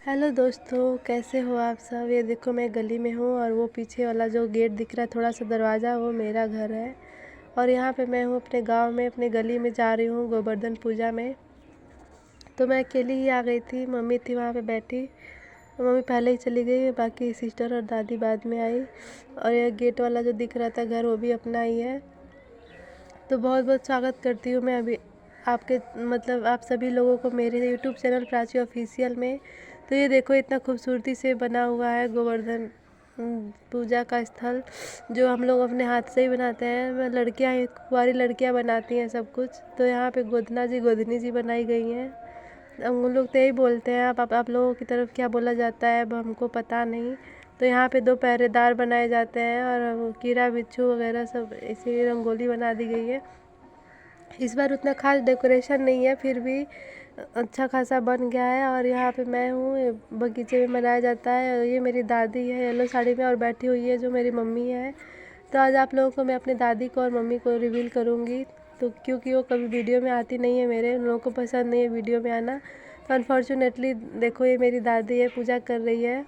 Hello दोस्तों, कैसे हो आप सब। ये देखो मैं गली में हूँ और वो पीछे वाला जो गेट दिख रहा है, थोड़ा सा दरवाज़ा, वो मेरा घर है। और यहाँ पे मैं हूँ अपने गांव में, अपने गली में जा रही हूँ गोवर्धन पूजा में। तो मैं अकेली ही आ गई थी, मम्मी थी वहाँ पे बैठी। मम्मी पहले ही चली गई, बाकी सिस्टर और दादी बाद में आई। और ये गेट वाला जो दिख रहा था घर, वो भी अपना ही है। तो बहुत बहुत स्वागत करती हूँ मैं अभी आपके आप सभी लोगों को मेरे यूट्यूब चैनल प्राची ऑफिशियल में। तो ये देखो इतना खूबसूरती से बना हुआ है गोवर्धन पूजा का स्थल, जो हम लोग अपने हाथ से ही बनाते हैं। लड़कियाँ, कुंवारी लड़कियाँ बनाती हैं सब कुछ। तो यहाँ पे गोदना जी, गोदनी जी बनाई गई हैं। हम लोग तो यही बोलते हैं, आप लोगों की तरफ क्या बोला जाता है अब हमको पता नहीं। तो यहाँ पे 2 पहरेदार बनाए जाते हैं और कीड़ा बिच्छू वगैरह सब ऐसी रंगोली बना दी गई है। इस बार उतना खास डेकोरेशन नहीं है, फिर भी अच्छा खासा बन गया है। और यहाँ पे मैं हूँ, ये बगीचे में मनाया जाता है। और ये मेरी दादी है येलो साड़ी में और बैठी हुई है जो मेरी मम्मी है। तो आज आप लोगों को मैं अपनी दादी को और मम्मी को रिवील करूँगी, तो क्योंकि वो कभी वीडियो में आती नहीं है मेरे, उन लोगों को पसंद नहीं है वीडियो में आना। तो अनफॉर्चुनेटली देखो ये मेरी दादी है, पूजा कर रही है।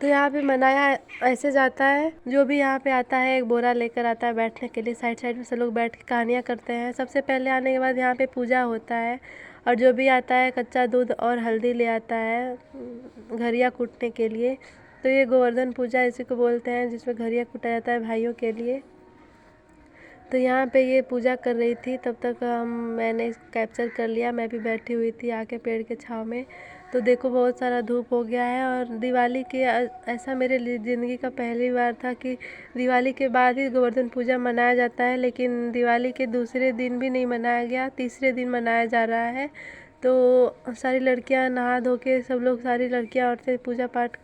तो यहाँ पे मनाया ऐसे जाता है, जो भी यहाँ पे आता है एक बोरा लेकर आता है बैठने के लिए। साइड साइड में सब लोग बैठ के कहानियाँ करते हैं। सबसे पहले आने के बाद यहाँ पे पूजा होता है। और जो भी आता है कच्चा दूध और हल्दी ले आता है घरिया कूटने के लिए। तो ये गोवर्धन पूजा इसी को बोलते हैं, जिसमें घरिया कूटा जाता है भाइयों के लिए। तो यहाँ पे ये पूजा कर रही थी, तब तक मैंने इसको कैप्चर कर लिया। मैं भी बैठी हुई थी आके पेड़ के छाँव में। तो देखो बहुत सारा धूप हो गया है। और दिवाली के ऐसा मेरे लिए ज़िंदगी का पहली बार था कि दिवाली के बाद ही गोवर्धन पूजा मनाया जाता है, लेकिन दिवाली के दूसरे दिन भी नहीं मनाया गया, तीसरे दिन मनाया जा रहा है। तो सारी लड़कियां नहा धो के, सब लोग, सारी लड़कियां औरतें पूजा पाठ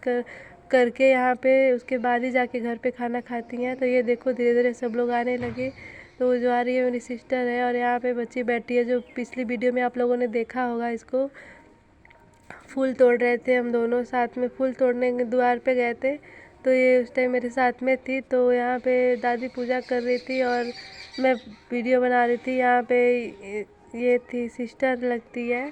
करके यहाँ पे उसके बाद ही जाके घर पे खाना खाती हैं। तो ये देखो धीरे धीरे सब लोग आने लगे। तो वो जो आ रही है मेरी सिस्टर है, और यहाँ पे बच्ची बैठी है जो पिछली वीडियो में आप लोगों ने देखा होगा। इसको फूल तोड़ रहे थे, हम दोनों साथ में फूल तोड़ने के द्वार पे गए थे। तो ये उस टाइम मेरे साथ में थी। तो यहाँ पे दादी पूजा कर रही थी और मैं वीडियो बना रही थी। यहाँ पे ये थी सिस्टर लगती है।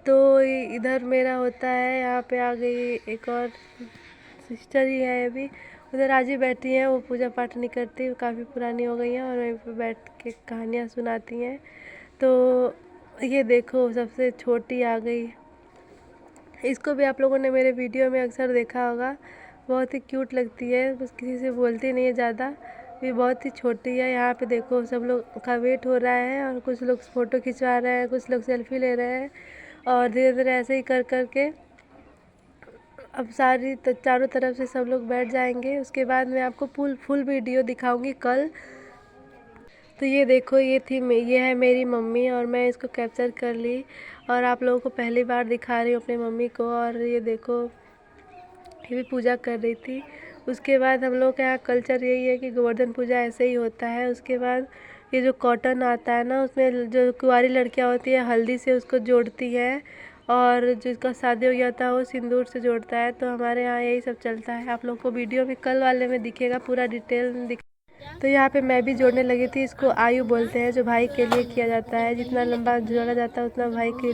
तो इधर मेरा होता है, यहाँ पे आ गई एक और सिस्टर ही है अभी। उधर आज ही बैठी हैं, वो पूजा पाठ नहीं करती, काफ़ी पुरानी हो गई हैं और वहीं पे बैठ के कहानियाँ सुनाती हैं। तो ये देखो सबसे छोटी आ गई। इसको भी आप लोगों ने मेरे वीडियो में अक्सर देखा होगा, बहुत ही क्यूट लगती है, बस किसी से बोलती नहीं है ज़्यादा। ये बहुत ही छोटी है। यहाँ पे देखो सब लोग का वेट हो रहा है और कुछ लोग फ़ोटो खिंचवा रहे हैं, कुछ लोग सेल्फी ले रहे हैं। और धीरे धीरे ऐसे ही कर कर के अब सारी चारों तरफ से सब लोग बैठ जाएंगे। उसके बाद मैं आपको फुल वीडियो दिखाऊंगी कल। तो ये देखो ये है मेरी मम्मी, और मैं इसको कैप्चर कर ली और आप लोगों को पहली बार दिखा रही हूँ अपनी मम्मी को। और ये देखो ये भी पूजा कर रही थी। उसके बाद हम लोग का यहाँ कल्चर यही है कि गोवर्धन पूजा ऐसे ही होता है। उसके बाद ये जो कॉटन आता है ना, उसमें जो कुंवारी लड़कियाँ होती है हल्दी से उसको जोड़ती है, और जिसका शादी हो गया था वो सिंदूर से जोड़ता है। तो हमारे यहाँ यही सब चलता है। आप लोग को वीडियो में कल वाले में दिखेगा, पूरा डिटेल दिख। तो यहाँ पे मैं भी जोड़ने लगी थी। इसको आयु बोलते हैं, जो भाई के लिए किया जाता है। जितना लंबा जोड़ा जाता है उतना भाई की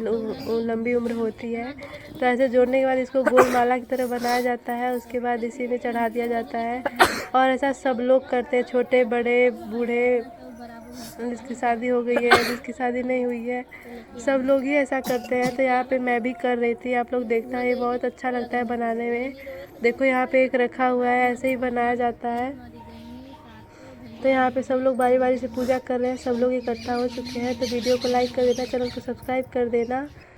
लंबी उम्र होती है। तो ऐसे जोड़ने के बाद इसको गोल माला की तरह बनाया जाता है। उसके बाद इसी में चढ़ा दिया जाता है। और ऐसा सब लोग करते हैं, छोटे बड़े बूढ़े, जिसकी शादी हो गई है, जिसकी शादी नहीं हुई है, सब लोग ही ऐसा करते हैं। तो यहाँ पे मैं भी कर रही थी, आप लोग देखना, ये बहुत अच्छा लगता है बनाने में। देखो यहाँ पे एक रखा हुआ है, ऐसे ही बनाया जाता है। तो यहाँ पे सब लोग बारी बारी से पूजा कर रहे हैं, सब लोग इकट्ठा हो चुके हैं। तो वीडियो को लाइक कर देना, चैनल को सब्सक्राइब कर देना।